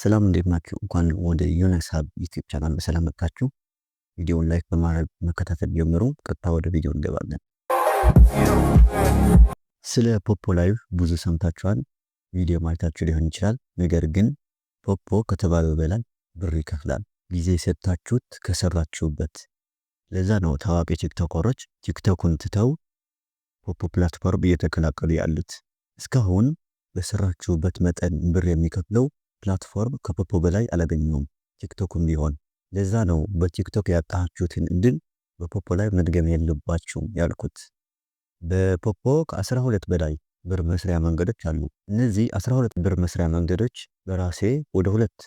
ሰላም እንዴት ናችሁ? እንኳን ወደ ዮናስ ሀብ ዩቲዩብ ቻናል በሰላም መጣችሁ። ቪዲዮውን ላይክ በማድረግ መከታተል ጀምሩ። ቀጥታ ወደ ቪዲዮ እንገባለን። ስለ ፖፖ ላይቭ ብዙ ሰምታችኋል፣ ቪዲዮ ማለታችሁ ሊሆን ይችላል። ነገር ግን ፖፖ ከተባለው በላይ ብር ይከፍላል፣ ጊዜ ሰጥታችሁት ከሰራችሁበት። ለዛ ነው ታዋቂ ቲክቶከሮች ቲክቶክን ትተው ፖፖ ፕላትፎርም እየተቀላቀሉ ያሉት። እስካሁን በሰራችሁበት መጠን ብር የሚከፍለው ፕላትፎርም ከፖፖ በላይ አላገኘውም፣ ቲክቶክም ቢሆን። ለዛ ነው በቲክቶክ ያጣችሁትን እድል በፖፖ ላይ መድገም የለባችሁም ያልኩት። በፖፖ ከ12 በላይ ብር መስሪያ መንገዶች አሉ። እነዚህ 12 ብር መስሪያ መንገዶች በራሴ ወደ ሁለት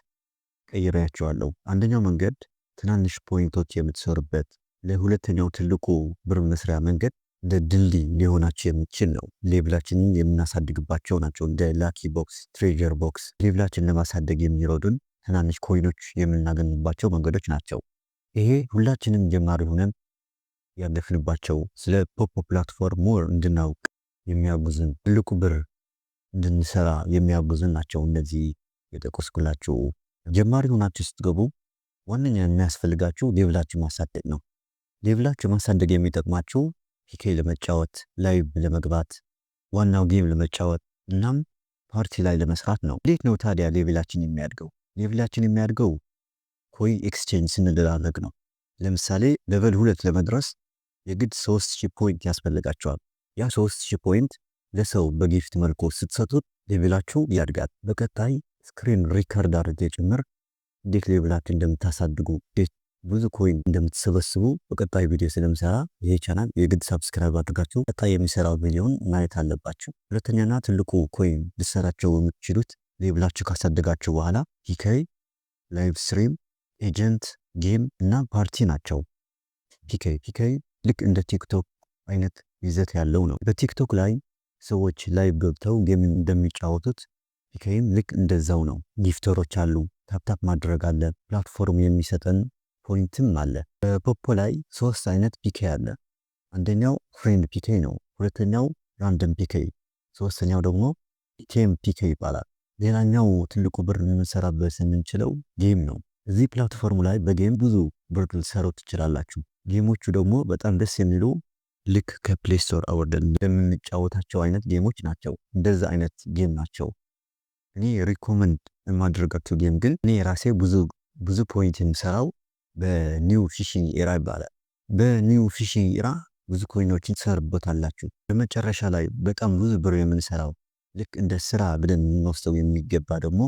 ቀይሬያቸዋለሁ። አንደኛው መንገድ ትናንሽ ፖይንቶች የምትሰሩበት፣ ለሁለተኛው ትልቁ ብር መስሪያ መንገድ እንደ ድልድይ ሊሆናቸው የሚችል ነው። ሌቭላችንን የምናሳድግባቸው ናቸው። እንደ ላኪ ቦክስ፣ ትሬጀር ቦክስ ሌቭላችንን ለማሳደግ የሚረዱን ትናንሽ ኮይኖች የምናገኝባቸው መንገዶች ናቸው። ይሄ ሁላችንም ጀማሪ ሆነን ያለፍንባቸው ስለ ፖፖ ፕላትፎርም ሞር እንድናውቅ የሚያግዙን ትልቁ ብር እንድንሰራ የሚያግዙን ናቸው። እነዚህ የጠቀስኩላችሁ ጀማሪ ሆናችሁ ስትገቡ ዋነኛ የሚያስፈልጋችሁ ሌቭላችሁ ማሳደግ ነው። ሌቭላችሁ ማሳደግ የሚጠቅማችሁ ፒኬ ለመጫወት፣ ላይቭ ለመግባት፣ ዋናው ጌም ለመጫወት እናም ፓርቲ ላይ ለመስራት ነው። እንዴት ነው ታዲያ ሌቭላችን የሚያድገው? ሌቭላችን የሚያድገው ኮይን ኤክስቼንጅ ስንደራረግ ነው። ለምሳሌ ሌቨል 2 ለመድረስ የግድ 3000 ፖይንት ያስፈልጋቸዋል። ያ 3000 ፖይንት ለሰው በጊፍት መልኩ ስትሰጡት ሌቭላችሁ ያድጋል። በቀጣይ ስክሪን ሪከርድ አድርጌ ጭምር እንዴት ሌቭላችሁ እንደምታሳድጉ፣ ብዙ ኮይን እንደምትሰበስቡ በቀጣይ ቪዲዮ ስለምሰራ ይሄ ቻናል የግድ ሰብስክራይብ አድርጋችሁ ቀጣይ የሚሰራው ቪዲዮን ማየት አለባችሁ። ሁለተኛና ትልቁ ኮይን ልሰራቸው የምትችሉት ሌቭላችሁ ካሳደጋችሁ በኋላ ፒኬ፣ ላይቭ ስትሪም፣ ኤጀንት፣ ጌም እና ፓርቲ ናቸው። ፒኬ ልክ እንደ ቲክቶክ አይነት ይዘት ያለው ነው። በቲክቶክ ላይ ሰዎች ላይቭ ገብተው ጌም እንደሚጫወቱት ፒኬም ልክ እንደዛው ነው። ጊፍተሮች አሉ፣ ታፕታፕ ማድረግ አለ፣ ፕላትፎርም የሚሰጠን ፖይንትም አለ። በፖፖ ላይ 3 አይነት ፒኬ አለ። አንደኛው ፍሬንድ ፒኬ ነው። ሁለተኛው ራንደም ፒኬ፣ ሶስተኛው ደግሞ ቴም ፒኬ ይባላል። ሌላኛው ትልቁ ብር የምንሰራበት የምንችለው ጌም ነው። እዚህ ፕላትፎርሙ ላይ በጌም ብዙ ብር ልትሰሩ ትችላላችሁ። ጌሞቹ ደግሞ በጣም ደስ የሚሉ ልክ ከፕሌይ ስቶር አወርደን የምንጫወታቸው አይነት ጌሞች ናቸው። እንደዛ አይነት ጌም ናቸው። እኔ ሪኮመንድ የማደርጋቸው ጌም ግን እኔ ራሴ ብዙ ፖይንት የምሰራው በኒው ፊሽንግ ኢራ ይባላል። በኒው ፊሽንግ ኢራ ብዙ ኮይኖችን ትሰርቦታላችሁ። በመጨረሻ ላይ በጣም ብዙ ብር የምንሰራው ልክ እንደ ስራ ብለን የምንወስደው የሚገባ ደግሞ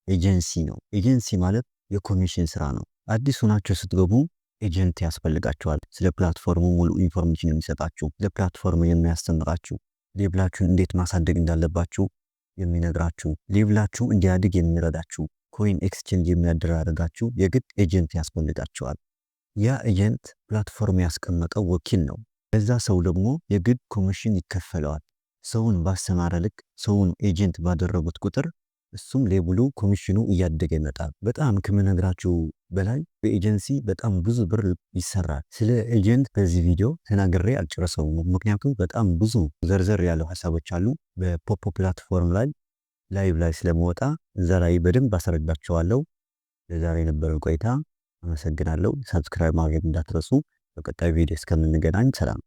ኤጀንሲ ነው። ኤጀንሲ ማለት የኮሚሽን ስራ ነው። አዲስ ሆናችሁ ስትገቡ ኤጀንት ያስፈልጋችኋል። ስለ ፕላትፎርሙ ሙሉ ኢንፎርሜሽን የሚሰጣችሁ፣ ስለ ፕላትፎርሙ የሚያስተምራችሁ፣ ሌቭላችሁን እንዴት ማሳደግ እንዳለባችሁ የሚነግራችሁ፣ ሌቭላችሁ እንዲያድግ የሚረዳችሁ፣ ኮይን ኤክስቼንጅ የሚያደራርጋችሁ የግድ ኤጀንት ያስፈልጋችኋል። ያ ኤጀንት ፕላትፎርም ያስቀመጠው ወኪል ነው። ለዛ ሰው ደግሞ የግድ ኮሚሽን ይከፈለዋል። ሰውን ባስተማረ ልክ፣ ሰውን ኤጀንት ባደረጉት ቁጥር እሱም ሌብሉ ኮሚሽኑ እያደገ ይመጣል። በጣም ከምነግራችሁ በላይ በኤጀንሲ በጣም ብዙ ብር ይሰራል። ስለ ኤጀንት በዚህ ቪዲዮ ተናግሬ አልጨረሰውም፣ ምክንያቱም በጣም ብዙ ዘርዘር ያለው ሀሳቦች አሉ። በፖፖ ፕላትፎርም ላይ ላይቭ ላይ ስለመወጣ እዛ ላይ በደንብ አስረዳቸዋለሁ። ለዛሬ የነበረን ቆይታ አመሰግናለሁ። ሰብስክራይብ ማድረግ እንዳትረሱ። በቀጣይ ቪዲዮ እስከምንገናኝ ሰላም።